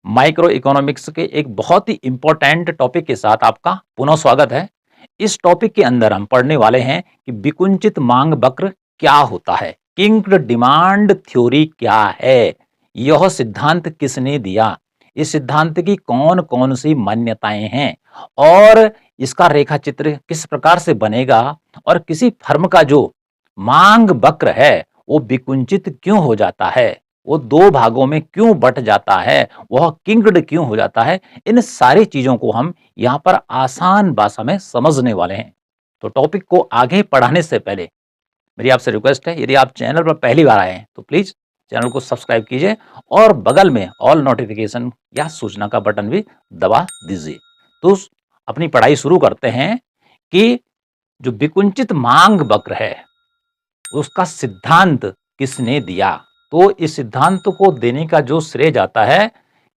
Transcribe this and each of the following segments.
Micro economics के एक बहुत ही इंपॉर्टेंट टॉपिक के साथ आपका पुनः स्वागत है। इस टॉपिक के अंदर हम पढ़ने वाले हैं कि विकुंचित मांग वक्र क्या होता है, किंक्ड डिमांड थ्योरी क्या है, यह सिद्धांत किसने दिया, इस सिद्धांत की कौन कौन सी मान्यताएं हैं और इसका रेखा चित्र किस प्रकार से बनेगा और किसी फर्म का जो मांग वक्र है वो विकुंचित क्यों हो जाता है, वो दो भागों में क्यों बट जाता है, वह किंक्ड क्यों हो जाता है। इन सारी चीजों को हम यहाँ पर आसान भाषा में समझने वाले हैं। तो टॉपिक को आगे बढ़ाने से पहले मेरी आपसे रिक्वेस्ट है, यदि आप चैनल पर पहली बार आए हैं तो प्लीज चैनल को सब्सक्राइब कीजिए और बगल में ऑल नोटिफिकेशन या सूचना का बटन भी दबा दीजिए। तो अपनी पढ़ाई शुरू करते हैं कि जो विकुंचित मांग वक्र है उसका सिद्धांत किसने दिया। तो इस सिद्धांत को देने का जो श्रेय जाता है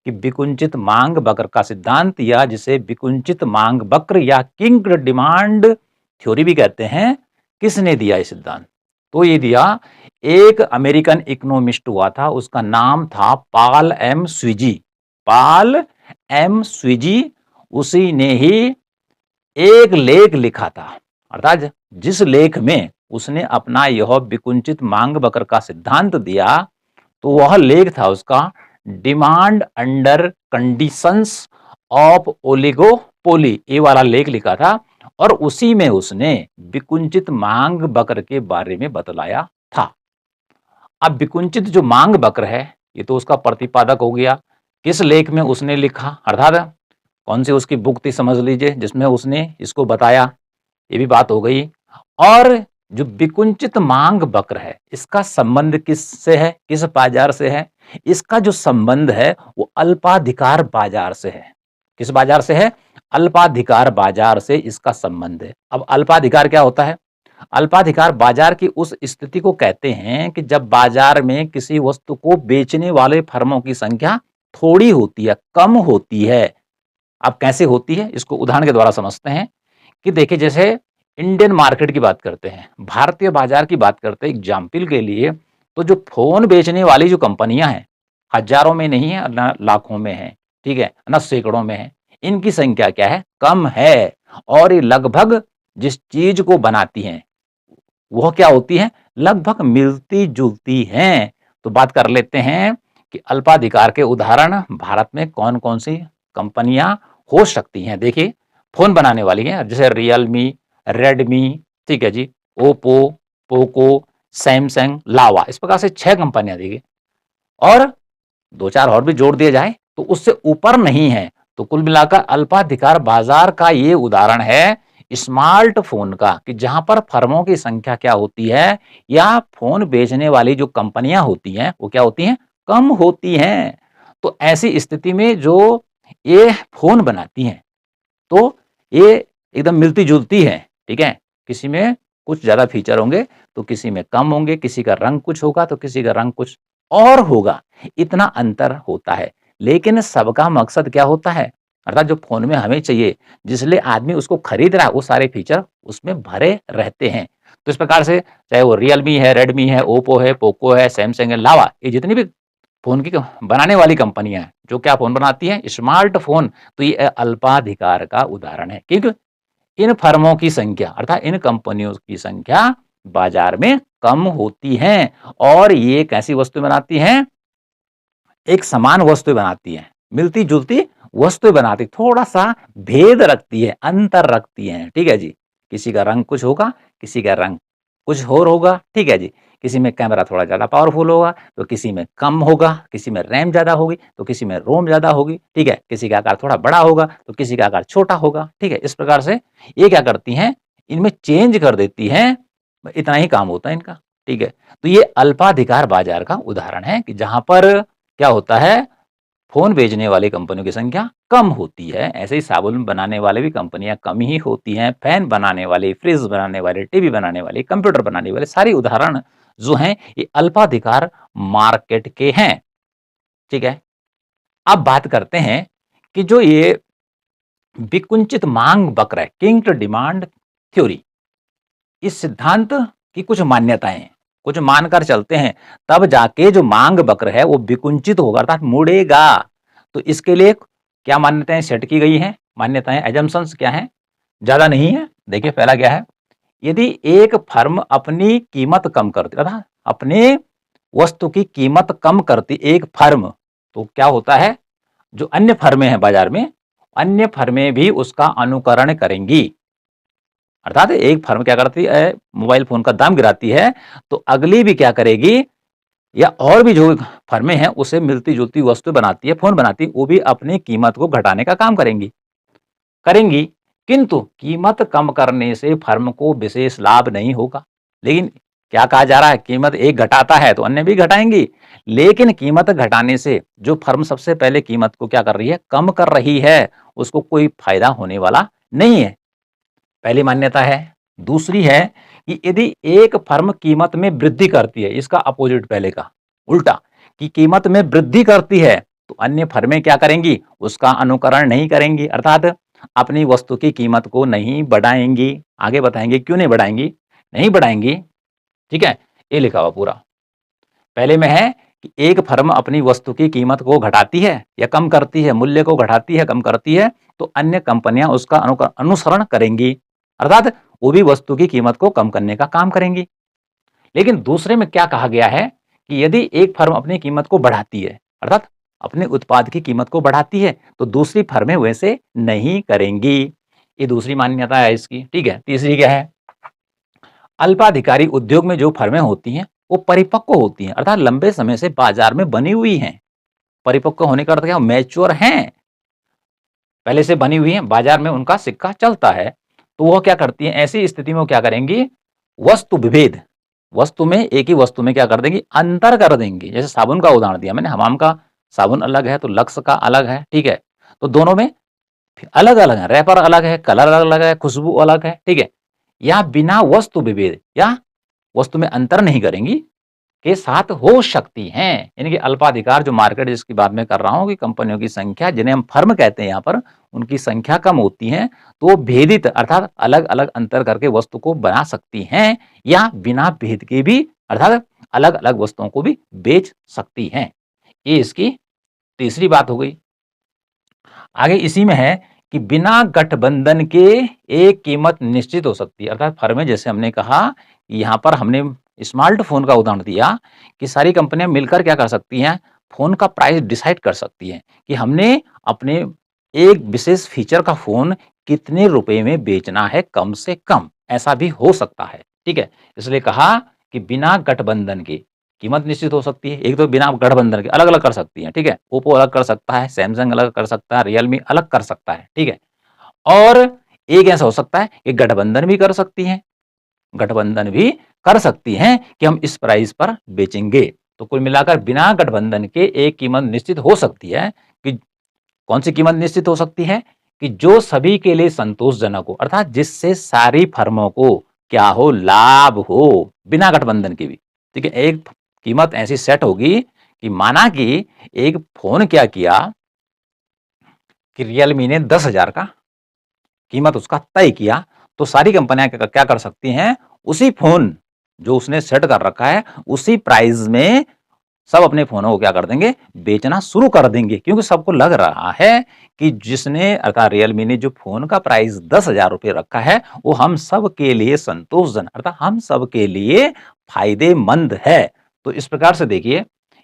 कि विकुंचित मांग वक्र का सिद्धांत, या जिसे विकुंचित मांग वक्र या किंक्ड डिमांड थ्योरी भी कहते हैं, किसने दिया ये सिद्धांत। तो ये दिया एक अमेरिकन इकोनॉमिस्ट हुआ था, उसका नाम था Paul M Sweezy. Paul M Sweezy, उसी ने ही एक लेख लिखा था, अर्थात जिस लेख में उसने अपना यह विकुंचित मांग वक्र का सिद्धांत दिया, तो वह लेख था उसका demand under conditions of oligopoly, ये वाला लेख लिखा था। और उसी में उसने विकुंचित मांग वक्र के बारे में बतलाया था। अब विकुंचित जो मांग वक्र है ये तो उसका प्रतिपादक हो गया, किस लेख में उसने लिखा, अर्थात कौन सी उसकी बुक थी समझ लीजिए जिसमें उसने इसको बताया, ये भी बात हो गई। और जो विकुंचित मांग वक्र है इसका संबंध किससे है, किस बाजार से है। इसका जो संबंध है वो अल्पाधिकार बाजार से है। किस बाजार से है, अल्पाधिकार बाजार से इसका संबंध है। अब अल्पाधिकार क्या होता है, अल्पाधिकार बाजार की उस स्थिति को कहते हैं कि जब बाजार में किसी वस्तु को बेचने वाले फर्मों की संख्या थोड़ी होती है, कम होती है। अब कैसे होती है इसको उदाहरण के द्वारा समझते हैं कि देखिए, जैसे इंडियन मार्केट की बात करते हैं, भारतीय बाजार की बात करते हैं एग्जाम्पल के लिए, तो जो फोन बेचने वाली जो कंपनियां हैं, हजारों में नहीं है ना लाखों में है, ठीक है ना सैकड़ों में है, इनकी संख्या क्या है, कम है। और ये लगभग जिस चीज को बनाती हैं वह क्या होती है, लगभग मिलती जुलती हैं। तो बात कर लेते हैं कि अल्पाधिकार के उदाहरण भारत में कौन कौन सी कंपनियां हो सकती हैं। देखिए, फोन बनाने वाली हैं जैसे रियलमी, रेडमी, ठीक है जी, ओप्पो, पोको, सैमसंग, लावा, इस प्रकार से 6 कंपनियां देखिए, और दो चार और भी जोड़ दिए जाए तो उससे ऊपर नहीं है। तो कुल मिलाकर अल्पाधिकार बाजार का ये उदाहरण है स्मार्टफोन का, कि जहां पर फर्मों की संख्या क्या होती है, या फोन बेचने वाली जो कंपनियां होती हैं वो क्या होती हैं, कम होती हैं। तो ऐसी स्थिति में जो ये फोन बनाती हैं तो ये एकदम मिलती जुलती है, ठीक है। किसी में कुछ ज्यादा फीचर होंगे तो किसी में कम होंगे, किसी का रंग कुछ होगा तो किसी का रंग कुछ और होगा, इतना अंतर होता है। लेकिन सबका मकसद क्या होता है, अर्थात जो फोन में हमें चाहिए, जिसलिए आदमी उसको खरीद रहा है, वो सारे फीचर उसमें भरे रहते हैं। तो इस प्रकार से चाहे वो रियलमी है, रेडमी है, ओप्पो है, पोको है, सैमसंग है, लावा, ये जितनी भी फोन की बनाने वाली कंपनियां हैं जो क्या फोन बनाती हैं, स्मार्टफोन, तो ये अल्पाधिकार का उदाहरण है। क्योंकि इन फर्मों की संख्या अर्थात इन कंपनियों की संख्या बाजार में कम होती है, और ये कैसी वस्तु बनाती हैं, एक समान वस्तु बनाती हैं, मिलती जुलती वस्तु बनाती, थोड़ा सा भेद रखती है, अंतर रखती है, ठीक है जी। किसी का रंग कुछ होगा, किसी का रंग कुछ और होगा, ठीक है जी। किसी में कैमरा थोड़ा ज्यादा पावरफुल होगा तो किसी में कम होगा, किसी में रैम ज्यादा होगी तो किसी में रोम ज्यादा होगी, ठीक है। किसी का आकार थोड़ा बड़ा होगा तो किसी का आकार छोटा होगा, ठीक है। इस प्रकार से ये क्या करती हैं, इनमें चेंज कर देती हैं, इतना ही काम होता है इनका, ठीक है। तो ये अल्पाधिकार बाजार का उदाहरण है कि जहां पर क्या होता है, फोन बेचने वाली कंपनियों की संख्या कम होती है। ऐसे ही साबुन बनाने वाले भी कंपनियां कम ही होती हैं, फैन बनाने वाले, फ्रिज बनाने वाले, टीवी बनाने वाले, कंप्यूटर बनाने वाले, सारी उदाहरण जो हैं ये अल्पाधिकार मार्केट के हैं, ठीक है। अब बात करते हैं कि जो ये विकुंचित मांग वक्र है, किंक्ड डिमांड थ्योरी, इस सिद्धांत की कुछ मान्यताएं हैं, कुछ मानकर चलते हैं, तब जाके जो मांग वक्र है वो विकुंचित होगा, अर्थात मुड़ेगा। तो इसके लिए क्या मान्यताएं सेट की गई हैं? मान्यताएं एजम्पशंस क्या हैं? ज़्यादा नहीं है। देखिए पहला क्या है, यदि एक फर्म अपनी कीमत कम करती अर्थात अपने वस्तु की कीमत कम करती एक फर्म, तो क्या होता है, जो अन्य फर्में हैं बाजार में, अन्य फर्में भी उसका अनुकरण करेंगी। अर्थात एक फर्म क्या करती है, मोबाइल फोन का दाम गिराती है, तो अगली भी क्या करेगी, या और भी जो फर्में हैं उसे मिलती जुलती वस्तु बनाती है, फोन बनाती है, वो भी अपनी कीमत को घटाने का काम करेंगी करेंगी किंतु कीमत कम करने से फर्म को विशेष लाभ नहीं होगा। लेकिन क्या कहा जा रहा है, कीमत एक घटाता है तो अन्य भी घटाएंगी, लेकिन कीमत घटाने से जो फर्म सबसे पहले कीमत को क्या कर रही है, कम कर रही है, उसको कोई फायदा होने वाला नहीं है। पहली मान्यता है। दूसरी है कि यदि एक फर्म कीमत में वृद्धि करती है, इसका अपोजिट पहले का उल्टा, कि कीमत में वृद्धि करती है तो अन्य फर्में क्या करेंगी, उसका अनुकरण नहीं करेंगी, अर्थात अपनी वस्तु की कीमत को नहीं बढ़ाएंगी। आगे बताएंगे क्यों नहीं बढ़ाएंगी, नहीं बढ़ाएंगी, ठीक है, ये लिखा हुआ पूरा। पहले में है कि एक फर्म अपनी वस्तु की कीमत को घटाती है या कम करती है, मूल्य को घटाती है कम करती है, तो अन्य कंपनियां उसका अनुसरण करेंगी, अर्थात वो भी वस्तु की कीमत को कम करने का काम करेंगी। लेकिन दूसरे में क्या कहा गया है कि यदि एक फर्म अपनी कीमत को बढ़ाती है, अर्थात अपने उत्पाद की कीमत को बढ़ाती है, तो दूसरी फर्में वैसे नहीं करेंगी। ये दूसरी मान्यता है इसकी, ठीक है। तीसरी क्या है, अल्पाधिकारी उद्योग में जो फर्में होती हैं वो परिपक्व होती हैं, अर्थात लंबे समय से बाजार में बनी हुई हैं। परिपक्व होने का अर्थ क्या, मैच्योर हैं, पहले से बनी हुई हैं, बाजार में उनका सिक्का चलता है, तो वह क्या करती हैं, ऐसी स्थिति में वो क्या करेंगी, वस्तु विभेद, वस्तु में एक ही वस्तु में क्या कर देंगी, अंतर कर देंगी। जैसे साबुन का उदाहरण दिया मैंने, हमाम का साबुन अलग है तो लक्स का अलग है, ठीक है, तो दोनों में अलग अलग है, रैपर अलग है, कलर अलग है, खुशबू अलग है, ठीक है। या बिना वस्तु विभेद या वस्तु में अंतर नहीं करेंगी के साथ हो सकती हैं। यानी कि अल्पाधिकार जो मार्केट जिसकी बात मैं कर रहा हूं कि कंपनियों की संख्या, जिन्हें हम फर्म कहते हैं यहाँ पर, उनकी संख्या कम होती है, तो वो भेदित अर्थात अलग अलग अंतर करके वस्तु को बना सकती हैं, या बिना भेद के भी अर्थात अलग अलग वस्तुओं को भी बेच सकती हैं। ये इसकी तीसरी बात हो गई। आगे इसी में है कि बिना गठबंधन के एक कीमत निश्चित हो सकती है, अर्थात फर्में, जैसे हमने कहा यहाँ पर हमने स्मार्टफोन का उदाहरण दिया कि सारी कंपनियां मिलकर क्या कर सकती हैं, फोन का प्राइस डिसाइड कर सकती हैं कि हमने अपने एक विशेष फीचर का फोन कितने रुपए में बेचना है, कम से कम, ऐसा भी हो सकता है, ठीक है। इसलिए कहा कि बिना गठबंधन के कीमत निश्चित हो सकती है। एक तो बिना गठबंधन के अलग अलग कर सकती है, ठीक है, ओप्पो अलग कर सकता है, सैमसंग अलग कर सकता है, रियलमी अलग कर सकता है, ठीक है। और एक ऐसा हो सकता है कि गठबंधन भी कर सकती हैं, गठबंधन भी कर सकती हैं कि हम इस प्राइस पर बेचेंगे। तो कुल मिलाकर बिना गठबंधन के एक कीमत निश्चित हो सकती है कि कौन सी कीमत निश्चित हो सकती है, कि जो सभी के लिए संतोषजनक हो, अर्थात जिससे सारी फर्मों को क्या हो, लाभ हो, बिना गठबंधन के भी, ठीक है। एक कीमत ऐसी सेट होगी कि माना कि एक फोन क्या किया कि रियलमी ने 10,000 का कीमत उसका तय किया, तो सारी कंपनियां क्या कर सकती हैं, उसी फोन जो उसने सेट कर रखा है उसी प्राइस में सब अपने फोनों को क्या कर देंगे, बेचना शुरू कर देंगे, क्योंकि सबको लग रहा है कि जिसने अर्थात रियलमी ने जो फोन का प्राइस 10,000 रुपये रखा है वो हम सब के लिए संतोषजनक, अर्थात हम सब के लिए फायदेमंद है। तो इस प्रकार से देखिए,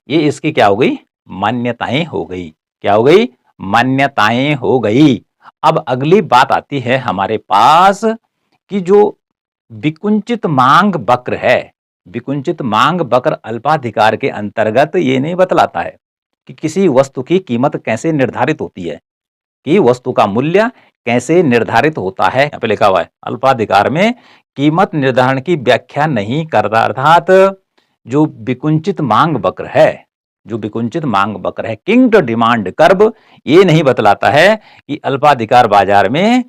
ये इसकी क्या हो गई, मान्यताएं हो गई, क्या हो गई, मान्यताएं हो गई। अब अगली बात आती है हमारे पास कि जो विकुंचित मांग वक्र है, विकुंचित मांग वक्र अल्पाधिकार के अंतर्गत ये नहीं बतलाता है कि किसी वस्तु की कीमत कैसे निर्धारित होती है, कि वस्तु का मूल्य कैसे निर्धारित होता है। यहाँ पे लिखा हुआ है अल्पाधिकार में कीमत निर्धारण की व्याख्या नहीं करता, अर्थात जो विकुंचित मांग वक्र है, जो विकुंचित मांग वक्र है, किंग्ड डिमांड कर्व, ये नहीं बतलाता है कि अल्पाधिकार बाजार में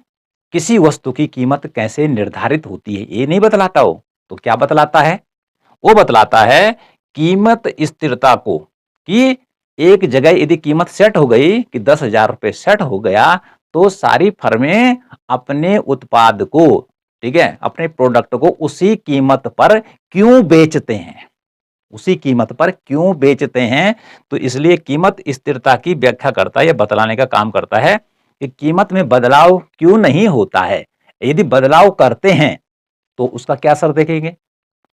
किसी वस्तु की कीमत कैसे निर्धारित होती है, ये नहीं बतलाता हो। तो क्या बतलाता है, वो बतलाता है कीमत स्थिरता को, कि एक जगह यदि कीमत सेट हो गई कि 10,000 रुपये सेट हो गया, तो सारी फर्में अपने उत्पाद को, ठीक है, अपने प्रोडक्ट को उसी कीमत पर क्यों बेचते हैं, उसी कीमत पर क्यों बेचते हैं। तो इसलिए कीमत स्थिरता की व्याख्या करता है, यह बतलाने का काम करता है कि कीमत में बदलाव क्यों नहीं होता है। यदि बदलाव करते हैं तो उसका क्या असर देखेंगे।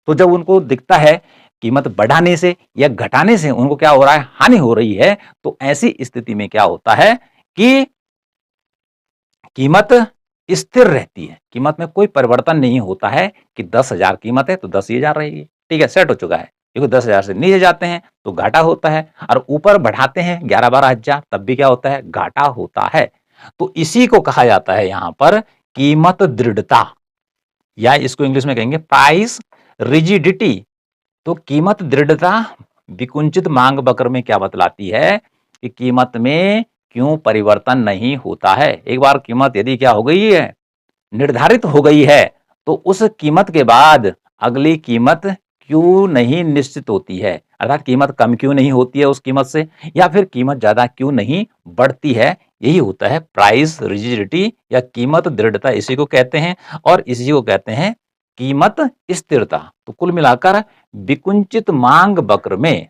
तो जब उनको दिखता है कीमत बढ़ाने से या घटाने से उनको क्या हो रहा है, हानि हो रही है, तो ऐसी स्थिति में क्या होता है कि कीमत स्थिर रहती है, कीमत में कोई परिवर्तन नहीं होता है कि 10,000 कीमत है तो 10,000 रहेगी, ठीक है, सेट हो चुका है। क्योंकि 10,000 से नीचे जाते हैं तो घाटा होता है, और ऊपर बढ़ाते हैं 11-12,000 तब भी क्या होता है, घाटा होता है। तो इसी को कहा जाता है यहां पर कीमत दृढ़ता, या इसको इंग्लिश में कहेंगे प्राइस रिजिडिटी। तो कीमत दृढ़ता विकुंचित मांग वक्र में क्या बतलाती है कि कीमत में क्यों परिवर्तन नहीं होता है। एक बार कीमत यदि क्या हो गई है, निर्धारित हो गई है, तो उस कीमत के बाद अगली कीमत क्यों नहीं निश्चित होती है, अर्थात कीमत कम क्यों नहीं होती है उस कीमत से, या फिर कीमत ज्यादा क्यों नहीं बढ़ती है। यही होता है प्राइस रिजिडिटी या कीमत दृढ़ता, इसी को कहते हैं। और इसी को कहते हैं कीमत स्थिरता। तो कुल मिलाकर विकुंचित मांग वक्र में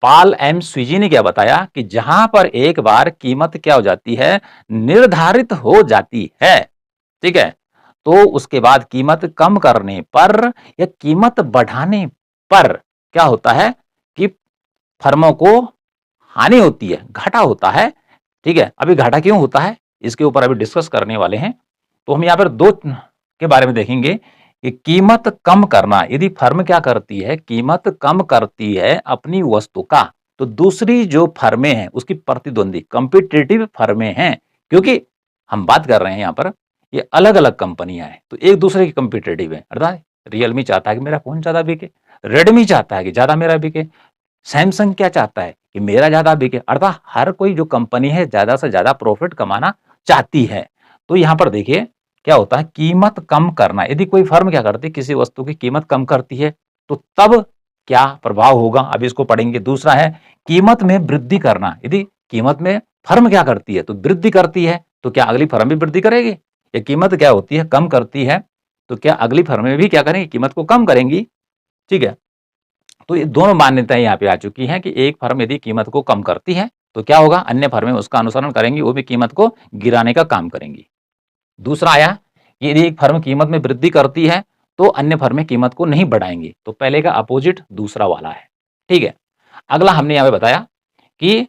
पॉल एम स्विजी ने क्या बताया कि जहां पर एक बार कीमत क्या हो जाती है, निर्धारित हो जाती है, ठीक है, तो उसके बाद कीमत कम करने पर या कीमत बढ़ाने पर क्या होता है कि फर्मों को हानि होती है, घाटा होता है। ठीक है, अभी घाटा क्यों होता है इसके ऊपर अभी डिस्कस करने वाले हैं। तो हम यहाँ पर दो के बारे में देखेंगे कि कीमत कम करना, यदि फर्म क्या करती है, कीमत कम करती है अपनी वस्तु का, तो दूसरी जो फर्में हैं उसकी प्रतिद्वंदी कॉम्पिटिटिव फर्में हैं, क्योंकि हम बात कर रहे हैं यहाँ पर ये अलग अलग कंपनियां हैं तो एक दूसरे की कॉम्पिटिटिव है। अर्थात रियलमी चाहता है कि मेरा फोन ज्यादा बिके, रेडमी चाहता है कि ज्यादा मेरा बिके, सैमसंग क्या चाहता है कि मेरा ज्यादा बिके। अर्थात हर कोई जो कंपनी है ज्यादा से ज्यादा प्रॉफिट कमाना चाहती है। तो यहां पर देखिए क्या होता है, कीमत कम करना, यदि कोई फर्म क्या करती है किसी वस्तु की कीमत कम करती है तो तब क्या प्रभाव होगा, अभी इसको पढ़ेंगे। दूसरा है कीमत में वृद्धि करना, यदि कीमत में फर्म क्या करती है तो वृद्धि करती है, तो क्या अगली फर्म भी वृद्धि करेगी। या कीमत क्या होती है, कम करती है, तो क्या अगली फर्में भी क्या करेंगी, कीमत को कम करेंगी। ठीक है, तो ये दोनों मान्यताएं यहाँ पे आ चुकी हैं कि एक फर्म यदि कीमत को कम करती है तो क्या होगा, अन्य फर्में उसका अनुसरण करेंगी, वो भी कीमत को गिराने का काम करेंगी। दूसरा आया, यदि एक फर्म कीमत में वृद्धि करती है तो अन्य फर्में कीमत को नहीं बढ़ाएंगी। तो पहले का अपोजिट दूसरा वाला है। ठीक है, अगला हमने यहाँ पे बताया कि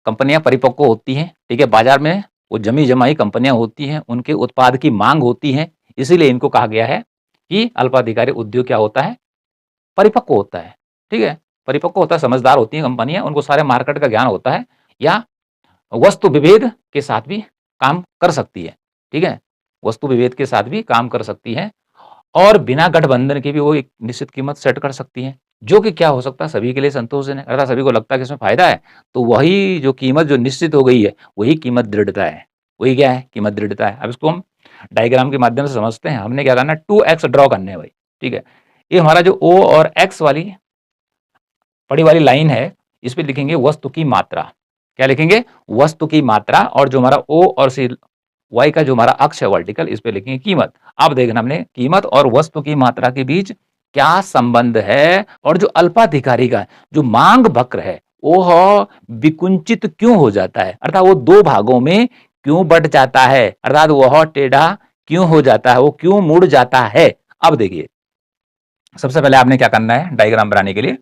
कंपनियां परिपक्व होती हैं, ठीक है, बाजार में वो जमी जमाई कंपनियां होती हैं, उनके उत्पाद की मांग होती है, इसीलिए इनको कहा गया है कि अल्पाधिकारी उद्योग क्या होता है, परिपक्व होता है। ठीक है, परिपक्व होता है, समझदार होती हैं कंपनियां, उनको सारे मार्केट का ज्ञान होता है, या वस्तु विभेद के साथ भी काम कर सकती है। ठीक है, वस्तु विभेद के साथ भी काम कर सकती है, और बिना गठबंधन के भी वो एक निश्चित कीमत सेट कर सकती है, जो कि क्या हो सकता है, सभी के लिए संतोषजनक, अर्थात सभी को लगता है कि इसमें फायदा है। तो वही जो कीमत जो निश्चित हो गई है वही कीमत दृढ़ता है। वही क्या है, कीमत दृढ़ता है। अब इसको हम डायग्राम के माध्यम से समझते हैं। हमने क्या करना है, 2x ड्रॉ करने हैं भाई। ठीक है, ये हमारा जो O और X वाली बड़ी वाली लाइन है, इस पे लिखेंगे वस्तु की मात्रा। क्या लिखेंगे, वस्तु की मात्रा। और जो हमारा O और C Y का जो हमारा अक्ष है वर्टिकल, इस पे लिखेंगे कीमत। अब देखना हमने कीमत और वस्तु की मात्रा के बीच क्या संबंध है, और जो अल्पाधिकारी का जो मांग वक्र है वो विकुंचित क्यों हो जाता है, अर्थात वो दो भागों में क्यों बट जाता है, अर्थात वह टेढ़ा क्यों हो जाता है, वो क्यों मुड़ जाता है। अब देखिए, सबसे पहले आपने क्या करना है, डायग्राम बनाने के लिए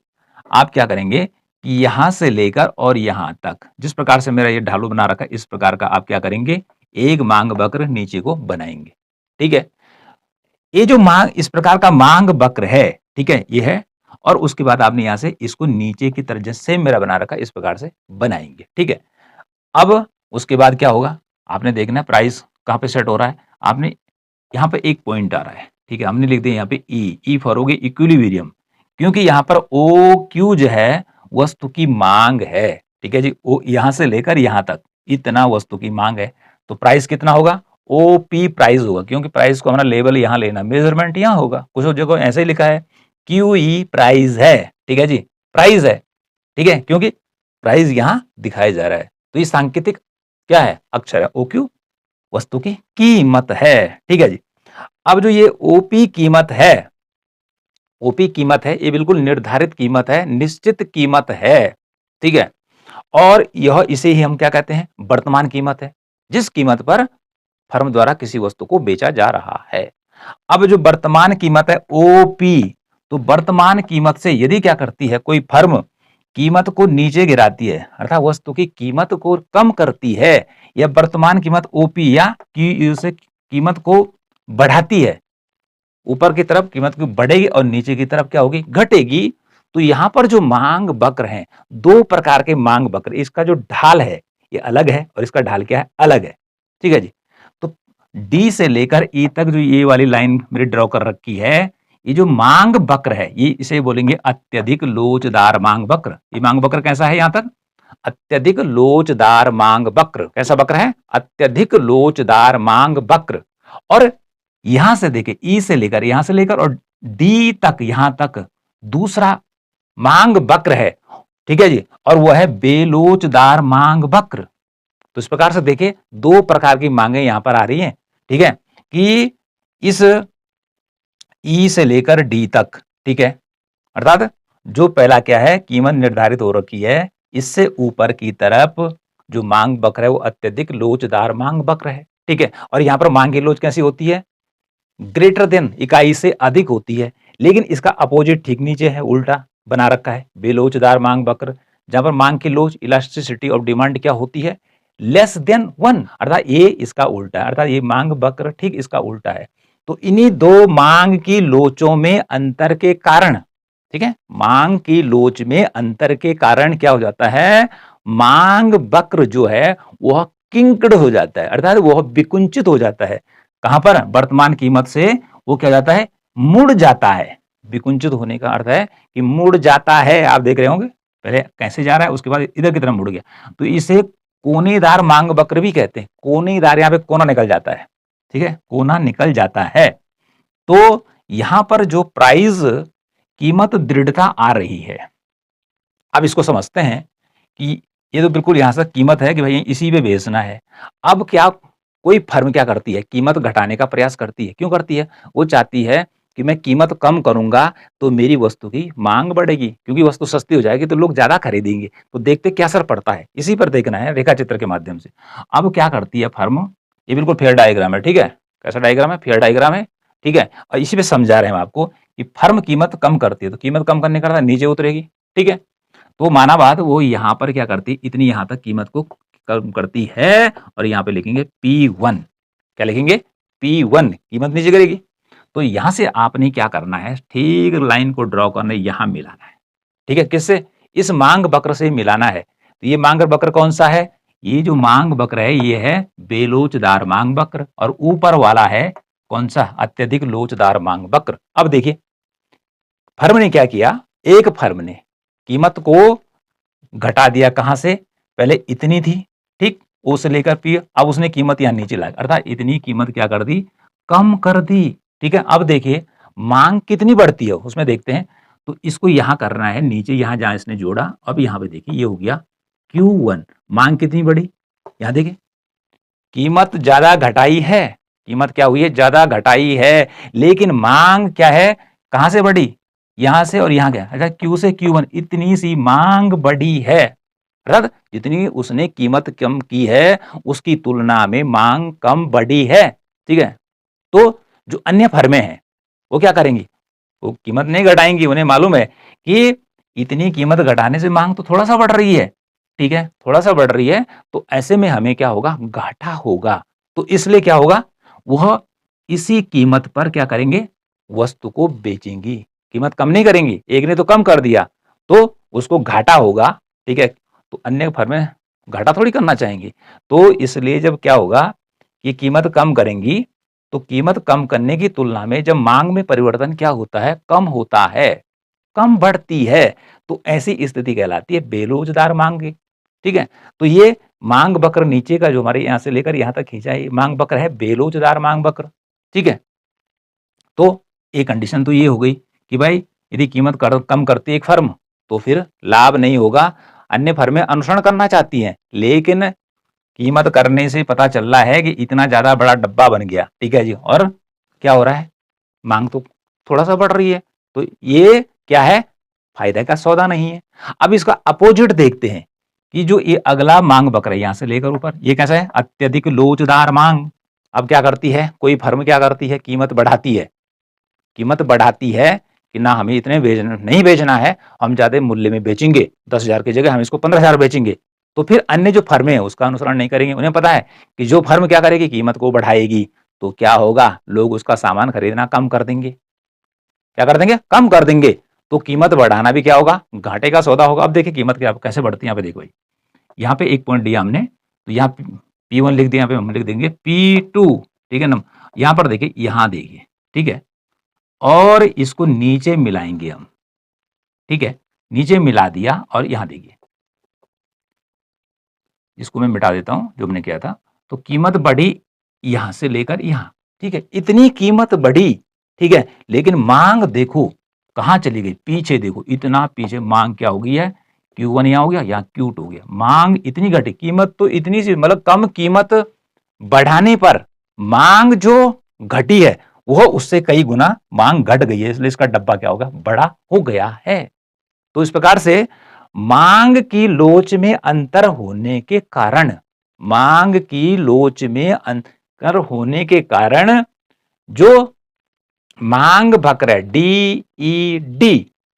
आप क्या करेंगे कि यहां से लेकर और यहां तक, जिस प्रकार से मेरा ये ढालू बना रखा है, इस प्रकार का आप क्या करेंगे, एक मांग वक्र नीचे को बनाएंगे। ठीक है, ये जो मांग इस प्रकार का मांग वक्र है, ठीक है, ये है। और उसके बाद आपने यहां से इसको नीचे की तरफ जैसे मेरा बना रखा है इस प्रकार से बनाएंगे। ठीक है, अब उसके बाद क्या होगा, आपने देखना है प्राइस कहां पे सेट हो रहा है। आपने यहाँ पे एक पॉइंट आ रहा है, ठीक है, हमने लिख दिया यहाँ पे ई फॉर हो गई इक्विलिब्रियम, क्योंकि यहाँ पर ओ क्यू जो है वस्तु की मांग है। ठीक है जी, ओ यहां से लेकर यहां तक इतना वस्तु की मांग है, तो प्राइस कितना होगा, ओ पी प्राइस होगा, क्योंकि प्राइस को हमारा लेवल यहां लेना, मेजरमेंट यहां होगा, कुछ जगह ऐसे ही लिखा है क्यू ई प्राइस है। ठीक है जी, प्राइस है, ठीक है, क्योंकि प्राइस यहां दिखाया जा रहा है, तो ये सांकेतिक क्या है, अक्षर है, ओ क्यू वस्तु की कीमत है। ठीक है जी, अब जो ये ओपी कीमत है, ओपी कीमत है, ये बिल्कुल निर्धारित कीमत है, निश्चित कीमत है, ठीक है। और यह इसे ही हम क्या कहते हैं, वर्तमान कीमत है, जिस कीमत पर फर्म द्वारा किसी वस्तु को बेचा जा रहा है। अब जो वर्तमान कीमत है ओपी, तो वर्तमान कीमत से यदि क्या करती है कोई फर्म कीमत को नीचे गिराती है, अर्थात वस्तु की कीमत को कम करती है, या वर्तमान कीमत ओपी या से कीमत को बढ़ाती है, ऊपर की तरफ कीमत की बढ़ेगी और नीचे की तरफ क्या होगी, घटेगी। तो यहां पर जो मांग वक्र है, दो प्रकार के मांग वक्र, इसका जो ढाल है ये अलग है और इसका ढाल क्या है, अलग है, ठीक है जी। तो डी से लेकर ई तक जो ये वाली लाइन मेरी ड्रॉ कर रखी है, ये जो मांग वक्र है, ये इसे बोलेंगे अत्यधिक लोचदार मांग वक्र। ये मांग वक्र कैसा है, यहां तक अत्यधिक लोचदार मांग वक्र, कैसा वक्र है, अत्यधिक लोचदार मांग वक्र। और यहां से देखिए ई से लेकर, यहां से लेकर और डी तक, यहां तक दूसरा मांग वक्र है, ठीक है जी, और वह है बेलोचदार मांग वक्र। तो इस प्रकार से देखिए दो प्रकार की मांगे यहां पर आ रही हैं, ठीक है, कि इस ई से लेकर डी तक, ठीक है, अर्थात जो पहला क्या है, कीमत निर्धारित हो रखी है, इससे ऊपर की तरफ जो मांग वक्र है वो अत्यधिक लोचदार मांग वक्र है, ठीक है। और यहां पर मांग की लोच कैसी होती है, ग्रेटर देन, इकाई से अधिक होती है, लेकिन इसका अपोजिट ठीक नीचे है, उल्टा बना रखा है, बेलोचदार मांग वक्र, जहां पर मांग की लोच इलास्टिसिटी ऑफ डिमांड क्या होती है, लेस देन 1, अर्थात ये इसका उल्टा है, अर्थात ये मांग वक्र ठीक इसका उल्टा है। तो इन्हीं दो मांग की लोचों में अंतर के कारण, ठीक है, मांग की लोच में अंतर के कारण क्या हो जाता है, मांग वक्र जो है वह किंक्ड हो जाता है, अर्थात वह विकुंचित हो जाता है। कहां पर, वर्तमान कीमत से वो क्या जाता है, मुड़ जाता है। विकुंचित होने का अर्थ है कि मुड़ जाता है, आप देख रहे होंगे पहले कैसे जा रहा है, उसके बाद इधर की तरफ मुड़ गया। तो इसे कोनेदार मांग वक्र भी कहते हैं, कोनेदार, यहां पे कोना निकल जाता है, ठीक है, कोना निकल जाता है। तो यहां पर जो प्राइस कीमत दृढ़ता आ रही है, अब इसको समझते हैं कि ये तो बिल्कुल यहां से कीमत है कि भाई इसी पे बेचना है। अब क्या कोई फर्म क्या करती है, कीमत घटाने का प्रयास करती है, क्यों करती है, वो चाहती है कि मैं कीमत कम करूंगा तो मेरी वस्तु की मांग बढ़ेगी, क्योंकि वस्तु सस्ती हो जाएगी तो लोग ज्यादा खरीदेंगे। तो देखते क्या असर पड़ता है, इसी पर देखना है रेखा चित्र के माध्यम से। अब क्या करती है फर्म, ये बिल्कुल फेयर डायग्राम है, ठीक है, कैसा डायग्राम है, फेयर डायग्राम है, ठीक है, और इसी पे समझा रहे हैं हम आपको कि फर्म कीमत कम करती है, तो कीमत कम करने का नीचे उतरेगी, ठीक है। तो माना बात, वो यहां पर क्या करती, इतनी यहां तक कीमत को कम करती है, और यहां पे लिखेंगे P1, क्या लिखेंगे, P1, कीमत नीचे करेगी। तो यहां से आपने क्या करना है, ठीक लाइन को ड्रॉ करना है, यहां मिलाना है, ठीक है, किससे, इस मांग वक्र से मिलाना है। तो ये मांग वक्र कौन सा है, ये जो मांग वक्र है ये है बेलोचदार मांग वक्र, और ऊपर वाला है कौन सा, अत्यधिक लोचदार मांग वक्र। अब देखिए फर्म ने क्या किया, एक फर्म ने कीमत को घटा दिया, कहां से, पहले इतनी थी, ठीक, ओ से लेकर पी, अब उसने कीमत यहां नीचे ला, अर्थात इतनी कीमत क्या कर दी, कम कर दी, ठीक है। अब देखिए मांग कितनी बढ़ती है उसमें देखते हैं। तो इसको यहां करना है नीचे, यहां जहां इसने जोड़ा, अब यहां पे देखिए ये हो गया Q1, मांग कितनी बढ़ी, यहां देखिए कीमत ज्यादा घटाई है, कीमत क्या हुई है, ज्यादा घटाई है, लेकिन मांग क्या है, कहां से बढ़ी, यहां से, और यहां क्या, अच्छा Q से Q1, इतनी सी मांग बढ़ी है, अर्थात जितनी उसने कीमत कम की है उसकी तुलना में मांग कम बढ़ी है, ठीक है। तो जो अन्य फर्में हैं वो क्या करेंगी, वो कीमत नहीं घटाएंगी, उन्हें मालूम है कि इतनी कीमत घटाने से मांग तो थोड़ा सा बढ़ रही है, ठीक है, थोड़ा सा बढ़ रही है, तो ऐसे में हमें क्या होगा, घाटा होगा। तो इसलिए क्या होगा, वह इसी कीमत पर क्या करेंगे, वस्तु को बेचेंगी, कीमत कम नहीं करेंगी, एक ने तो कम कर दिया तो उसको घाटा होगा, ठीक है। तो अन्य फर्में घाटा थोड़ी करना चाहेंगी, तो इसलिए जब क्या होगा कि कीमत कम करेंगी, तो कीमत कम करने की तुलना में जब मांग में परिवर्तन क्या होता है, कम होता है, कम बढ़ती है, तो ऐसी स्थिति कहलाती है बेरोजगार मांग की, ठीक है। तो ये मांग वक्र नीचे का जो हमारे यहां से लेकर यहां तक खींचा है, मांग वक्र है बेरोजगार मांग वक्र, ठीक है। तो एक कंडीशन तो ये हो गई कि भाई यदि कीमत कम करती है एक फर्म तो फिर लाभ नहीं होगा, अन्य फर्में अनुसरण करना चाहती हैं, लेकिन कीमत करने से पता चल रहा है कि इतना ज्यादा बड़ा डब्बा बन गया, ठीक है जी, और क्या हो रहा है, मांग तो थोड़ा सा बढ़ रही है, तो ये क्या है, फायदे का सौदा नहीं है। अब इसका अपोजिट देखते हैं कि जो ये अगला मांग वक्र है, यहां से लेकर ऊपर, ये कैसा है, अत्यधिक लोचदार मांग। अब क्या करती है, कोई फर्म क्या करती है, कीमत बढ़ाती है। कीमत बढ़ाती है कि ना हमें इतने नहीं बेचना है, हम ज्यादा मूल्य में बेचेंगे, 10,000 की जगह हम इसको 15,000 बेचेंगे। तो फिर अन्य जो फर्में हैं उसका अनुसरण नहीं करेंगे। उन्हें पता है कि जो फर्म क्या करेगी, कीमत को बढ़ाएगी, तो क्या होगा, लोग उसका सामान खरीदना कम कर देंगे। क्या कर देंगे, कम कर देंगे। तो कीमत बढ़ाना भी क्या होगा, घाटे का सौदा होगा। अब देखिए कीमत क्या कैसे बढ़ती है, यहाँ पे देखो, यहाँ पे एक पॉइंट दिया हमने, तो यहाँ P1 लिख दिया, यहाँ पे हम लिख देंगे P2, ठीक है ना। यहाँ पर देखिए, यहाँ देखिए, ठीक है, और इसको नीचे मिलाएंगे हम, ठीक है, नीचे मिला दिया, और यहां देखिए, इसको मैं मिटा देता हूं जो हमने किया था। तो कीमत बढ़ी यहां से लेकर यहां, ठीक है, इतनी कीमत बढ़ी, ठीक है, लेकिन मांग देखो कहां चली गई, पीछे देखो, इतना पीछे मांग क्या हो गई है, Q1 यहां हो गया, यहां Q2 हो गया, मांग इतनी घटी, कीमत तो इतनी सी, मतलब कम कीमत बढ़ाने पर मांग जो घटी है वो उससे कई गुना मांग घट गई है, इसलिए इसका डब्बा क्या होगा, बड़ा हो गया है। तो इस प्रकार से मांग की लोच में अंतर होने के कारण, मांग की लोच में अंतर होने के कारण जो मांग वक्र है DED,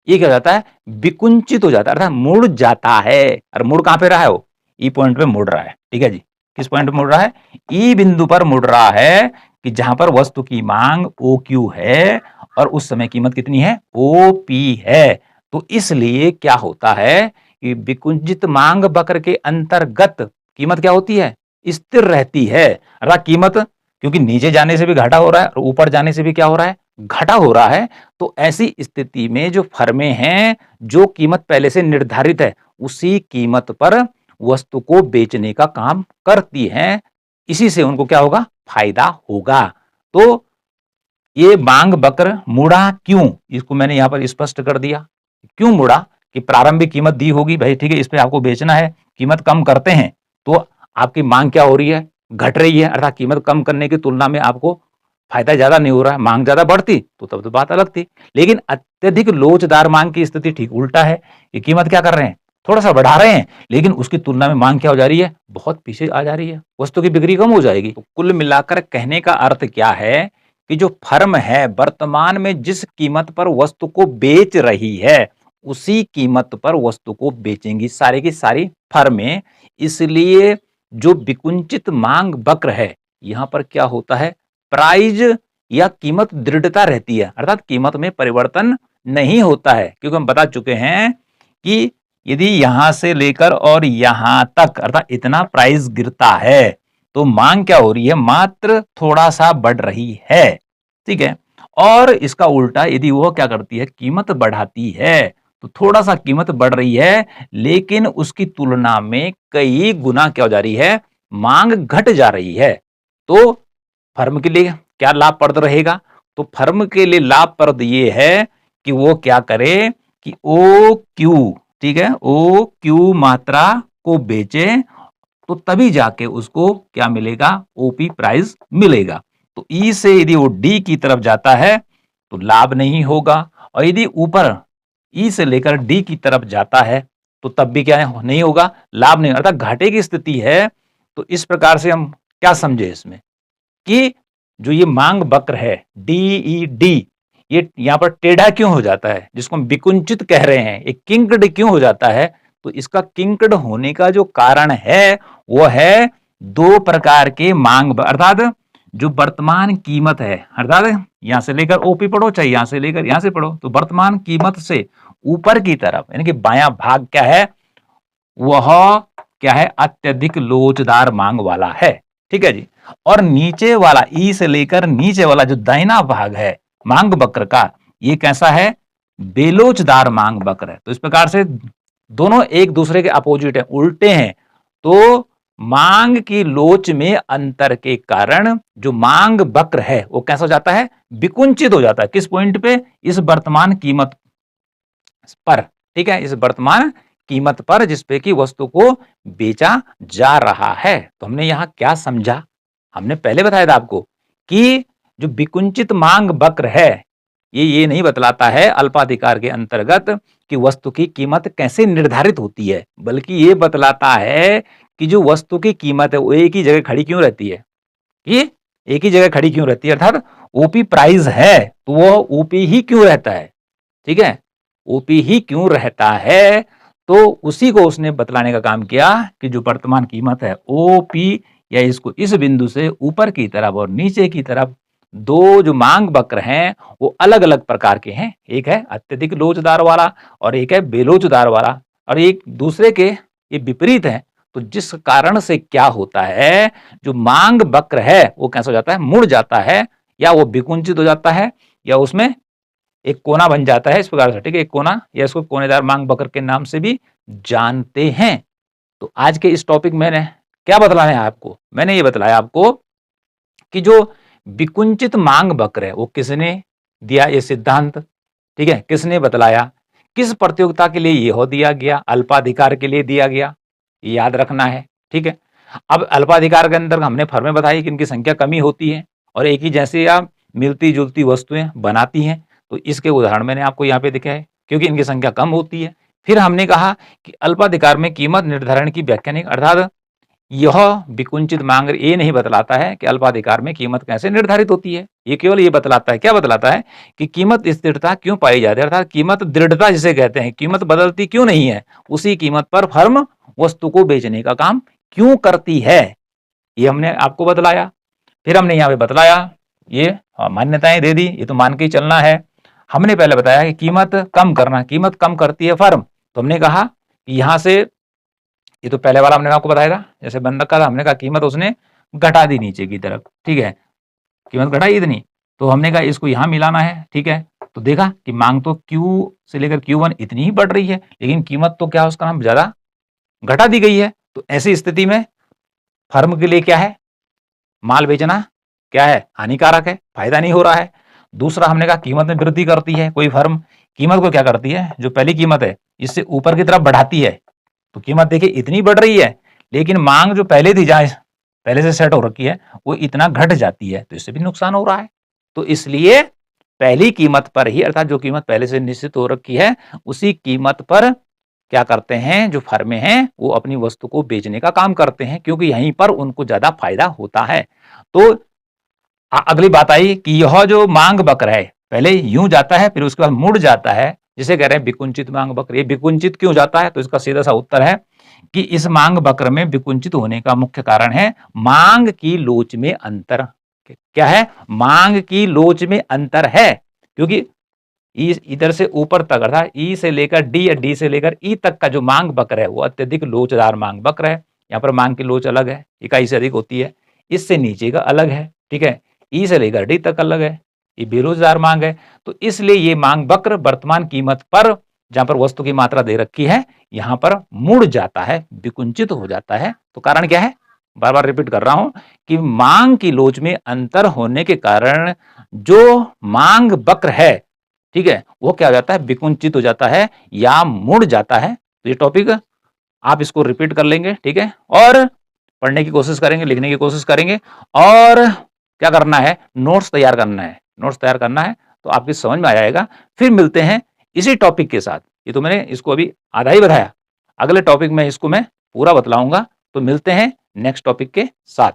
ये क्या हो जाता है, विकुंचित हो जाता है, अर्थात मुड़ जाता है। और मुड़ कहां पे रहा है, वो ई पॉइंट पे मुड़ रहा है, ठीक है जी। किस पॉइंट पे मुड़ रहा है, ई बिंदु पर मुड़ रहा है, कि जहां पर वस्तु की मांग OQ है और उस समय कीमत कितनी है, OP है। तो इसलिए क्या होता है कि विकुंचित मांग वक्र के अंतर्गत कीमत क्या होती है, स्थिर रहती है। अर्थात कीमत, क्योंकि नीचे जाने से भी घाटा हो रहा है और ऊपर जाने से भी क्या हो रहा है, घाटा हो रहा है। तो ऐसी स्थिति में जो फर्में हैं, जो कीमत पहले से निर्धारित है उसी कीमत पर वस्तु को बेचने का काम करती हैं, इसी से उनको क्या होगा, फायदा होगा। तो ये मांग वक्र मुड़ा क्यों, इसको मैंने यहां पर स्पष्ट कर दिया। क्यों मुड़ा, कि प्रारंभिक कीमत दी होगी भाई, ठीक है, इस पे आपको बेचना है, कीमत कम करते हैं तो आपकी मांग क्या हो रही है, घट रही है, अर्थात कीमत कम करने की तुलना में आपको फायदा ज्यादा नहीं हो रहा है। मांग ज्यादा बढ़ती तो तब तो बात अलग थी, लेकिन अत्यधिक लोचदार मांग की स्थिति ठीक उल्टा है, ये कीमत क्या कर रहे हैं, थोड़ा सा बढ़ा रहे हैं, लेकिन उसकी तुलना में मांग क्या हो जा रही है, बहुत पीछे आ जा रही है, वस्तु की बिक्री कम हो जाएगी। तो कुल मिलाकर कहने का अर्थ क्या है कि जो फर्म है वर्तमान में जिस कीमत पर वस्तु को बेच रही है उसी कीमत पर वस्तु को बेचेंगी सारी की सारी फर्में। इसलिए जो विकुंचित मांग वक्र है, यहां पर क्या होता है, प्राइस या कीमत दृढ़ता रहती है, अर्थात कीमत में परिवर्तन नहीं होता है। क्योंकि हम बता चुके हैं कि यदि यहां से लेकर और यहां तक, अर्थात इतना प्राइस गिरता है, तो मांग क्या हो रही है, मात्र थोड़ा सा बढ़ रही है, ठीक है। और इसका उल्टा यदि वो क्या करती है, कीमत बढ़ाती है, तो थोड़ा सा कीमत बढ़ रही है, लेकिन उसकी तुलना में कई गुना क्या हो जा रही है, मांग घट जा रही है। तो फर्म के लिए क्या लाभप्रद रहेगा, तो फर्म के लिए लाभप्रद ये है कि वो क्या करे कि OQ, ठीक है, OQ मात्रा को बेचे, तो तभी जाके उसको क्या मिलेगा, OP प्राइस मिलेगा। तो ई से यदि वो डी की तरफ जाता है तो लाभ नहीं होगा, और यदि ऊपर ई से लेकर डी की तरफ जाता है तो तब भी क्या नहीं होगा, लाभ नहीं, अर्थात घाटे की स्थिति है। तो इस प्रकार से हम क्या समझे इसमें, कि जो ये मांग वक्र है DED, ये यहां पर टेढ़ा क्यों हो जाता है, जिसको हम विकुंचित कह रहे हैं, ये किंक्ड क्यों हो जाता है, तो इसका किंक्ड होने का जो कारण है वो है दो प्रकार के मांग, अर्थात जो वर्तमान कीमत है, अर्थात यहां से लेकर OP पढ़ो चाहे यहां से लेकर यहां से पढ़ो, तो वर्तमान कीमत से ऊपर की तरफ यानी कि बायां भाग क्या है, वह क्या है, अत्यधिक लोचदार मांग वाला है, ठीक है जी। और नीचे वाला ई से लेकर नीचे वाला जो दाहिना भाग है मांग वक्र का, ये कैसा है, बेलोचदार मांग वक्र है। तो इस प्रकार से दोनों एक दूसरे के अपोजिट है, उल्टे हैं। तो मांग की लोच में अंतर के कारण जो मांग वक्र है वो कैसा हो जाता है, विकुंचित हो जाता है। किस पॉइंट पे, इस वर्तमान कीमत पर, ठीक है, इस वर्तमान कीमत पर जिसपे की वस्तु को बेचा जा रहा है। तो हमने यहां क्या समझा, हमने पहले बताया था आपको कि जो विकुंचित मांग वक्र है ये नहीं बतलाता है अल्पाधिकार के अंतर्गत कि वस्तु की कीमत कैसे निर्धारित होती है, बल्कि ये बतलाता है कि जो वस्तु की कीमत है वो एक ही जगह खड़ी क्यों रहती है। ये एक ही जगह खड़ी क्यों रहती है, अर्थात ओपी प्राइस है तो वो ओपी ही क्यों रहता है। ठीक है, ओपी ही क्यों रहता है, तो उसी को उसने बतलाने का काम किया कि जो वर्तमान कीमत है ओपी, या इसको इस बिंदु से ऊपर की तरफ और नीचे की तरफ दो जो मांग वक्र हैं वो अलग अलग प्रकार के हैं। एक है अत्यधिक लोचदार वाला और एक है बेलोचदार वाला, और एक दूसरे के ये विपरीत है। तो जिस कारण से क्या होता है, जो मांग वक्र है वो कैसा हो जाता है, मुड़ जाता है, या वो विकुंचित हो जाता है, या उसमें एक कोना बन जाता है इस प्रकार से। ठीक है, एक कोना, या इसको कोनेदार मांग वक्र के नाम से भी जानते हैं। तो आज के इस टॉपिक में मैंने क्या बतलाया है आपको, मैंने ये बतलाया आपको कि जो विकुंचित मांग वक्र है वो किसने दिया ये सिद्धांत। ठीक है, किसने बतलाया, किस प्रतियोगिता के लिए यह दिया गया, अल्पाधिकार के लिए दिया गया, याद रखना है। ठीक है, अब अल्पाधिकार के अंदर हमने फर्में बताई कि इनकी संख्या कमी होती है और एक ही जैसे या मिलती जुलती वस्तुएं बनाती हैं। तो इसके उदाहरण मैंने आपको यहाँ पे दिखाए क्योंकि इनकी संख्या कम होती है। फिर हमने कहा कि अल्पाधिकार में कीमत निर्धारण की व्याख्या, अर्थात यह विकुंचित मांग ये नहीं बतलाता है कि अल्पाधिकार में कीमत कैसे निर्धारित होती है, ये केवल ये बतलाता है, क्या बतलाता है कि कीमत स्थिरता क्यों पाई जाती है, अर्थात कीमत दृढ़ता जिसे कहते हैं, कीमत बदलती क्यों नहीं है, उसी कीमत पर फर्म वस्तु को बेचने का काम क्यों करती है, ये हमने आपको बतलाया। फिर हमने यहाँ पे बतलाया ये मान्यताएं दे दी, ये तो मान के ही चलना है। हमने पहले बताया कि कीमत कम करना, कीमत कम करती है फर्म, तो हमने कहा कि यहां से, ये तो पहले वाला हमने आपको बताया था, जैसे बंधक का था, हमने कहा कीमत उसने घटा दी नीचे की तरफ। ठीक है, कीमत घटाई इतनी, तो हमने कहा इसको यहां मिलाना है। ठीक है, तो देखा कि मांग तो Q से लेकर Q1 इतनी ही बढ़ रही है, लेकिन कीमत तो क्या उसका नाम ज्यादा घटा दी गई है। तो ऐसी स्थिति में फर्म के लिए क्या है, माल बेचना क्या है, हानिकारक है, फायदा नहीं हो रहा है। दूसरा हमने कहा कीमत में वृद्धि करती है कोई फर्म, कीमत को क्या करती है, जो पहली कीमत है इससे ऊपर की तरफ बढ़ाती है। तो कीमत देखिए इतनी बढ़ रही है, लेकिन मांग जो पहले थी, जहां पहले से सेट हो रखी है, वो इतना घट जाती है, तो इससे भी नुकसान हो रहा है। तो इसलिए पहली कीमत पर ही, अर्थात जो कीमत पहले से निश्चित हो रखी है, उसी कीमत पर क्या करते हैं जो फर्में हैं वो अपनी वस्तु को बेचने का काम करते हैं, क्योंकि यहीं पर उनको ज्यादा फायदा होता है। तो अगली बात आई कि यह जो मांग वक्र है पहले यूं जाता है फिर उसके बाद मुड़ जाता है, जिसे कह रहे हैं विकुंचित मांग वक्र। ये विकुंचित क्यों जाता है, तो इसका सीधा सा उत्तर है कि इस मांग वक्र में विकुंचित होने का मुख्य कारण है मांग की लोच में अंतर। क्या है, मांग की लोच में अंतर है, क्योंकि इधर से ऊपर तक, अर्थात ई से लेकर डी या डी से लेकर ई तक का जो मांग वक्र है वो अत्यधिक लोचदार मांग वक्र है। यहाँ पर मांग की लोच अलग है, इकाई से अधिक होती है, इससे नीचे का अलग है। ठीक है, ई से लेकर डी तक अलग है, ये बेरोजगार मांग है। तो इसलिए ये मांग वक्र वर्तमान कीमत पर, जहां पर वस्तु की मात्रा दे रखी है, यहां पर मुड़ जाता है, विकुंचित हो जाता है। तो कारण क्या है, बार बार रिपीट कर रहा हूं कि मांग की लोच में अंतर होने के कारण जो मांग वक्र है, ठीक है, वो क्या हो जाता है, विकुंचित हो जाता है या मुड़ जाता है। तो ये टॉपिक आप इसको रिपीट कर लेंगे, ठीक है, और पढ़ने की कोशिश करेंगे, लिखने की कोशिश करेंगे, और क्या करना है, नोट्स तैयार करना है। नोट्स तैयार करना है तो आपकी समझ में आ जाएगा। फिर मिलते हैं इसी टॉपिक के साथ। ये तो मैंने इसको अभी आधा ही बताया, अगले टॉपिक में इसको मैं पूरा बतलाऊंगा। तो मिलते हैं नेक्स्ट टॉपिक के साथ।